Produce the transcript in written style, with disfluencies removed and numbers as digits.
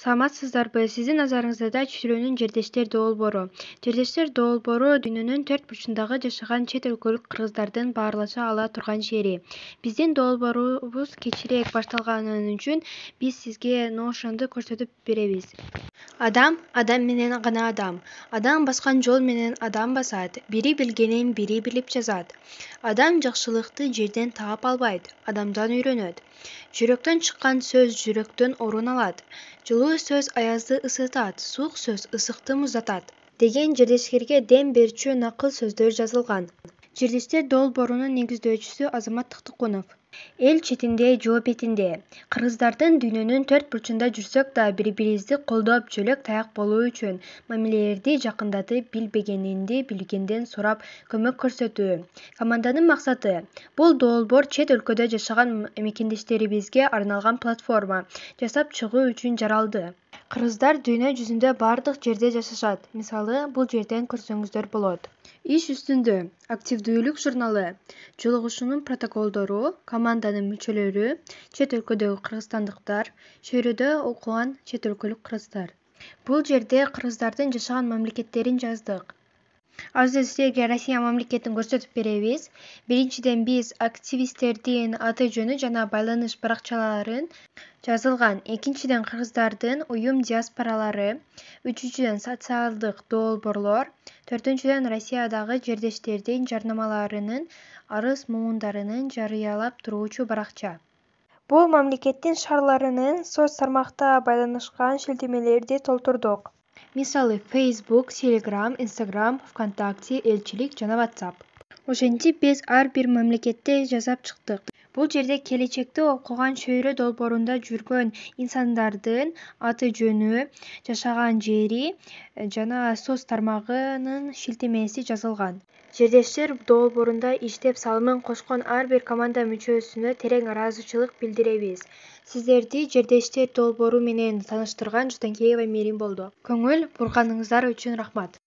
Саламатсыздарбы? Сиздин назарыңызда түшүрүүнүн жердештер долбоору. Жердештер долбоору дүйнөнүн 4 бурчундагы жашаган чет өлкөлүк кыргыздардын баарлаша ала турган жери. Биздин долбоорубуз кечирээк башталганы үчүн биз сизге Notion'ду көрсөтүп беребиз. Адам менен гана адам. Адам баскан жол менен адам басат. Бири билгенин бири билип жазат. Адам жакшылыкты жерден таап албайт, адамдан үйрөнөт. Жүрөктөн чыккан сөз жүрөктөн орун алат. Жылуу сөз аязды ысытат, суук сөз ысыкты муздатат деген жердештерге дем берчү накыл сөздөр жазылган. Жердештер долбоорунун негиздөөчүсү Азамат Тыктыкунов. Эл четинде, жоо бетинде. Кыргыздардын дүйнөнүн 4 бурчунда жүрсөк да бири-бирибизди колдоп, чөлөк таяк болуу үчүн мамилелерди жакындатып, билбегенинди билгенден сурап көмөк көрсөтүү. Команданын максаты — бул долбоор чет өлкөдө жашаган мекендештерибизге арналган платформа жасап чыгуу үчүн жаралды. Кыргыздар дүйнө жүзүндө бардык жерде жашашат. Мисалы, бул жерден көрсөңүздөр болот. Иш үстүндө. Активдүүлүк журналы. Жолугушуунун протоколдору. Команданын мүчөлөрү. Чет өлкөдөгү кыргызстандыктар. Чөйрөдө окуган чет өлкөлүк кыргыздар. Бул жерде кыргыздардын жашаган мамлекеттерин жаздык. Азыр силерге Россия мамлекетин көрсөтүп беребиз. Биринчиден биз активисттердин аты жөнү жана байланыш баракчаларын жазылган. Экинчиден кыргыздардын уюм диаспоралары. Үчүнчүдөн социалдык долбоорлор. Төртүнчүдөн Россиядагы жердештердин жарнамаларынын арыз муундарынын жарыялап туруучу баракча. Бул мамлекеттин шаарларынын соц тармакта байланышкан шилтемелерди толтурдук. Мисалы, Facebook, Telegram, Instagram, ВКонтакте, Элчилик жана WhatsApp. Ошентип биз ар бир мамлекетте жасап чыктык. Бул жерде келечекте окуган чөйрө долбоорунда жүргөн инсандардын аты жөнү, жашаган жери жана соц тармагынын шилтемеси жазылган. Жердештер долбоорунда иштеп салымын кошкон ар бир команда мүчөсүнө терең ыраазычылык билдиребиз. Сиздерди жердештер долбоору менен тааныштырган Жутанкеева Мерим болду. Көңүл бурганыңыздар үчүн рахмат.